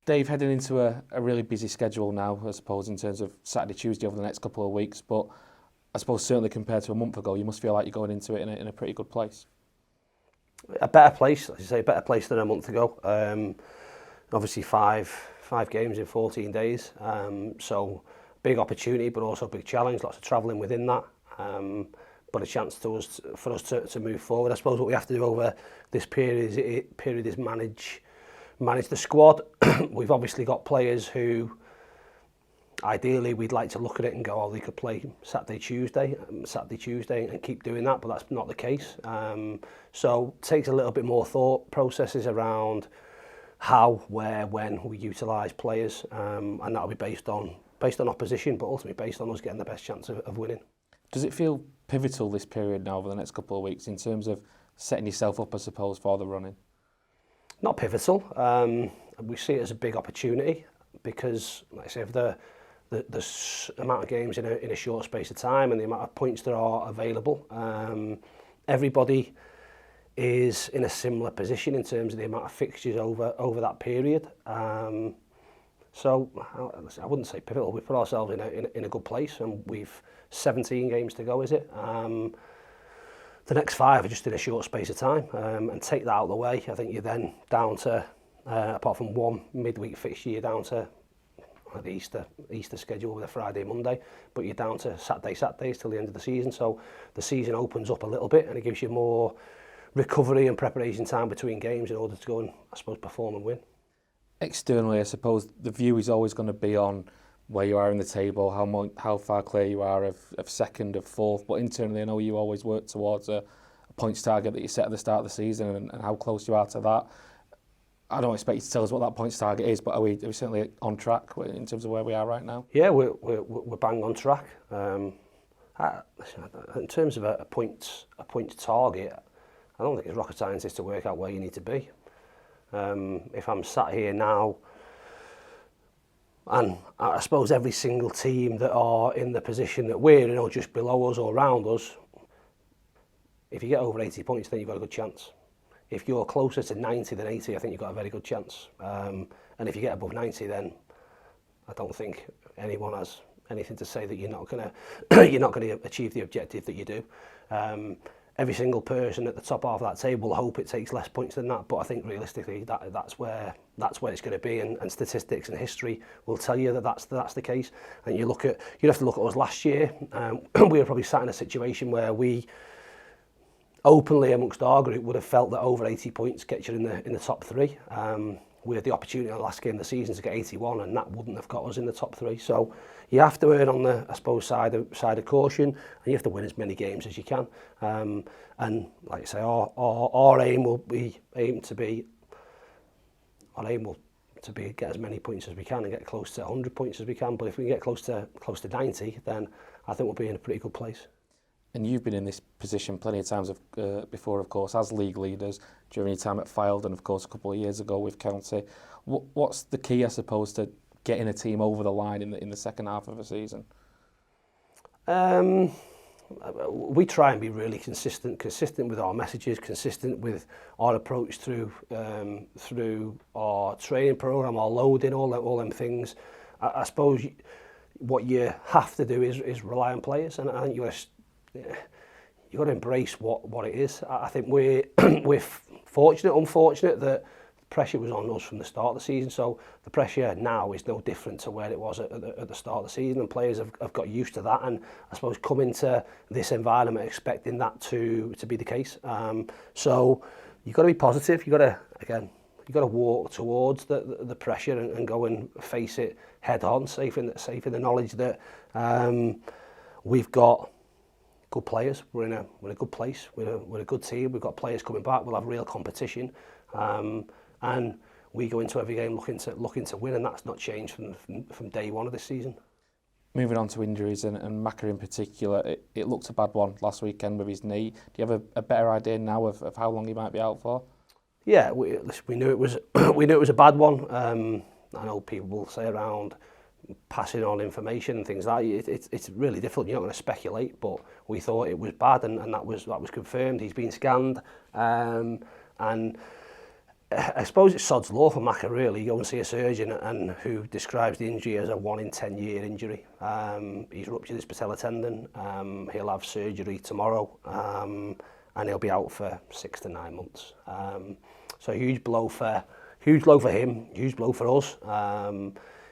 Dave, heading into a really busy schedule now, I suppose, in terms of Saturday, Tuesday over the next couple of weeks, but I suppose certainly compared to a month ago, you must feel like you're going into it in a pretty good place. A better place, as you say, a better place than a month ago. Obviously five games in 14 days, so big opportunity, but also big challenge, lots of travelling within that. But a chance for us to move forward. I suppose what we have to do over this period is manage the squad. We've obviously got players who ideally we'd like to look at it and go, oh, they could play Saturday, Tuesday and keep doing that, but that's not the case. So it takes a little bit more thought processes around how, where, when we utilise players, and that'll be based on opposition, but ultimately based on us getting the best chance of winning. Does it feel pivotal this period now over the next couple of weeks in terms of setting yourself up, I suppose, for the running? Not pivotal. We see it as a big opportunity because, like I say, if the amount of games in a short space of time and the amount of points that are available, everybody is in a similar position in terms of the amount of fixtures over that period. So I wouldn't say pivotal. We put ourselves in a good place, and we've 17 games to go, is it? The next 5 are just in a short space of time, and take that out of the way. I think you're then down to, apart from one midweek fixture, you're down to the Easter schedule with a Friday, Monday, but you're down to Saturdays till the end of the season. So the season opens up a little bit, and it gives you more recovery and preparation time between games in order to go and, I suppose, perform and win. Externally, I suppose the view is always going to be on where you are in the table, how far clear you are of second, of fourth, but internally I know you always work towards a points target that you set at the start of the season and how close you are to that. I don't expect you to tell us what that points target is, but are we certainly on track in terms of where we are right now? Yeah, we're bang on track. In terms of a points target, I don't think it's rocket science to work out where you need to be. If I'm sat here now, and I suppose every single team that are in the position that we're in, or just below us or around us, if you get over 80 points, then you've got a good chance. If you're closer to 90 than 80, I think you've got a very good chance. And if you get above 90, then I don't think anyone has anything to say that you're not going to achieve the objective that you do. Every single person at the top half of that table will hope it takes less points than that, but I think realistically that's where it's going to be, and statistics and history will tell you that that's the case. And you'd have to look at us last year. We were probably sat in a situation where we openly amongst our group would have felt that over 80 points gets you in the top 3. We had the opportunity on the last game of the season to get 81, and that wouldn't have got us in the top 3. So you have to err on the, I suppose, side of caution, and you have to win as many games as you can. And like I say, our aim will be get as many points as we can and get close to 100 points as we can. But if we can get close to 90, then I think we'll be in a pretty good place. And you've been in this position plenty of times before, of course, as league leaders during your time at Fylde and, of course, a couple of years ago with County. What's the key, I suppose, to getting a team over the line in the second half of a season? We try and be really consistent with our messages, consistent with our approach through our training program, our loading, all them things. I suppose what you have to do is rely on players, and I think you've got to embrace what it is. I think we're unfortunate that pressure was on us from the start of the season, so the pressure now is no different to where it was at the start of the season, and players have got used to that, and I suppose come into this environment expecting that to be the case. So you've got to be positive. You've got to walk towards the pressure and go and face it head on, safe in the knowledge that we've got good players. We're in a good place. We're a good team. We've got players coming back. We'll have real competition, and we go into every game looking to win, and that's not changed from day one of this season. Moving on to injuries and Macca in particular, it looked a bad one last weekend with his knee. Do you have a better idea now of how long he might be out for? Yeah, we knew it was a bad one. I know people will say around passing on information and things like that. It's really difficult. You're not going to speculate, but we thought it was bad, and that was confirmed. He's been scanned, and I suppose it's sod's law for Macca, really. You go and see a surgeon and who describes the injury as a 1 in 10 year injury. He's ruptured his patella tendon. He'll have surgery tomorrow, and he'll be out for 6 to 9 months. So huge blow for him, huge blow for us.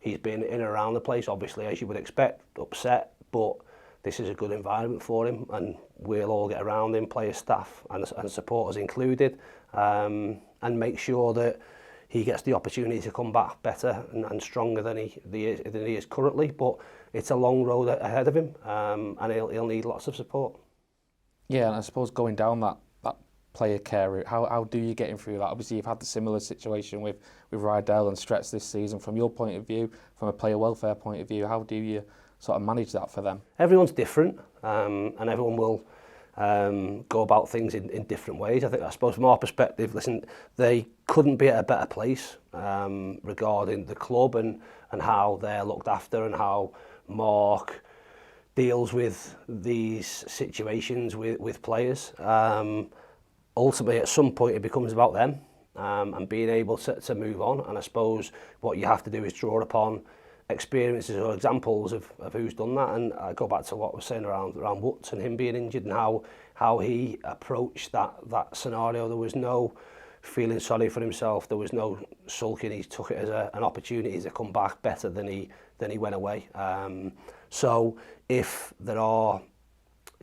He's been in and around the place, obviously, as you would expect, upset, but this is a good environment for him, and we'll all get around him, players, staff, and supporters included, and make sure that he gets the opportunity to come back better and stronger than he is currently. But it's a long road ahead of him, and he'll need lots of support. Yeah, and I suppose going down that player care route, how do you get him through that? Obviously, you've had the similar situation with Rydell and Stretz this season. From your point of view, from a player welfare point of view, how do you sort of manage that for them? Everyone's different, and everyone will go about things in different ways. I suppose from our perspective, listen, they couldn't be at a better place regarding the club and how they're looked after and how Mark deals with these situations with players. Ultimately, at some point, it becomes about them and being able to move on. And I suppose what you have to do is draw upon experiences or examples of who's done that. And I go back to what I was saying around Woods and him being injured and how he approached that scenario. There was no feeling sorry for himself. There was no sulking. He took it as an opportunity to come back better than he went away. So if there are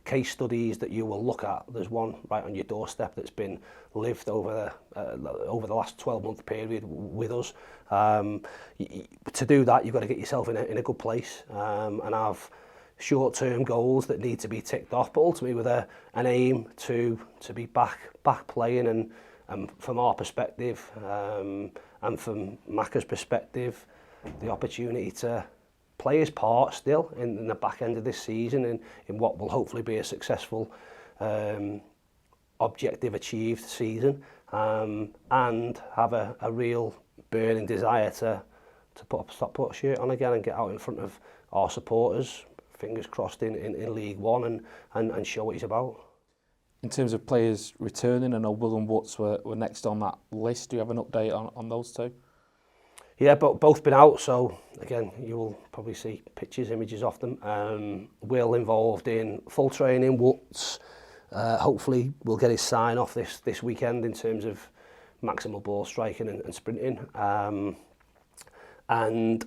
case studies that you will look at, there's one right on your doorstep that's been lived over the last 12-month period with us. To do that, you've got to get yourself in a good place and have short-term goals that need to be ticked off, but ultimately with an aim to be back playing. And from our perspective and from Macca's perspective, the opportunity to play his part still in the back end of this season in what will hopefully be a successful objective achieved season, and have a real burning desire to put a Stockport shirt on again and get out in front of our supporters, fingers crossed in League One, and show what he's about. In terms of players returning, I know Will and Woods were next on that list. Do you have an update on those two? Yeah, but both been out, so again, you will probably see images of them. Will involved in full training. Woods hopefully will get his sign off this weekend in terms of maximal ball striking and sprinting. And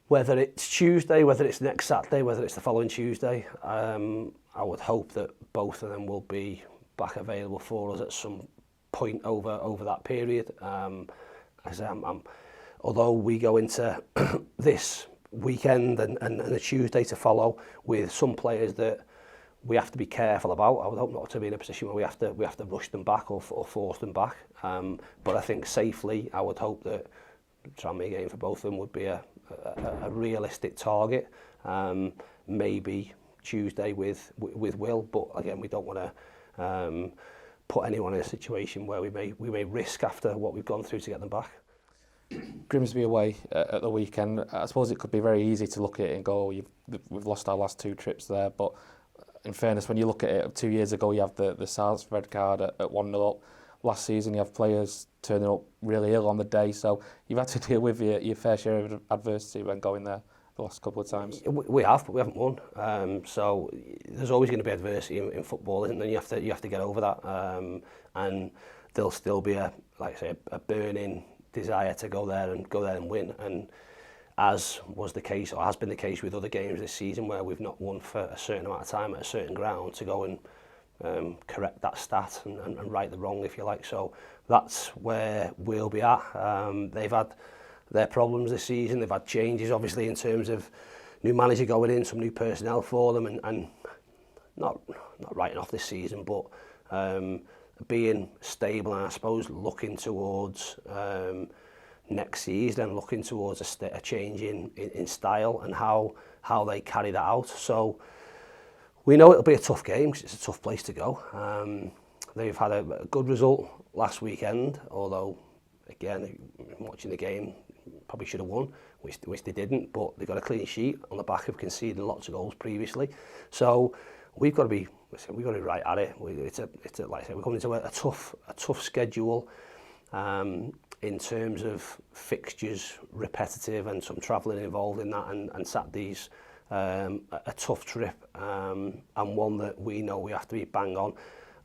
whether it's Tuesday, whether it's next Saturday, whether it's the following Tuesday, I would hope that both of them will be back available for us at some point over that period. Although we go into this weekend and a Tuesday to follow with some players that we have to be careful about, I would hope not to be in a position where we have to rush them back or force them back. But I think safely, I would hope that Tranmere game for both of them would be a realistic target. Maybe Tuesday with Will, but again, we don't want to put anyone in a situation where we may risk after what we've gone through to get them back. Grimsby away at the weekend. I suppose it could be very easy to look at it and go, we've lost our last 2 trips there. But in fairness, when you look at it, 2 years ago you have the South red card at 1-0 up. Last season you have players turning up really ill on the day, so you've had to deal with your fair share of adversity when going there the last couple of times. We have, but we haven't won. So there's always going to be adversity in football, isn't there? You have to get over that, and there'll still be a burning desire to go there and win. And as was the case, or has been the case with other games this season where we've not won for a certain amount of time at a certain ground, to go and correct that stat and right the wrong, if you like. So that's where we'll be at. They've had their problems this season. They've had changes, obviously, in terms of new manager going in, some new personnel for them, and not writing off this season, but being stable, and I suppose looking towards next season and looking towards a change in style and how they carry that out. So we know it'll be a tough game because it's a tough place to go. They've had a good result last weekend, although again, watching the game, probably should have won, which they didn't, but they got a clean sheet on the back of conceding lots of goals previously. So we've got to be right at it. It's like I say, we're coming into a tough schedule. in terms of fixtures, repetitive and some travelling involved in that, and Saturday's a tough trip, and one that we know we have to be bang on.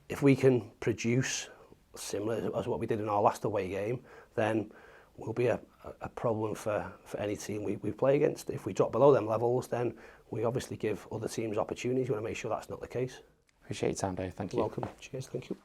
If we can produce similar as what we did in our last away game, then we'll be a problem for any team we play against. If we drop below them levels, then we obviously give other teams opportunities. We want to make sure that's not the case. Appreciate your time, Dave. Thank you. You're welcome. Cheers. Thank you.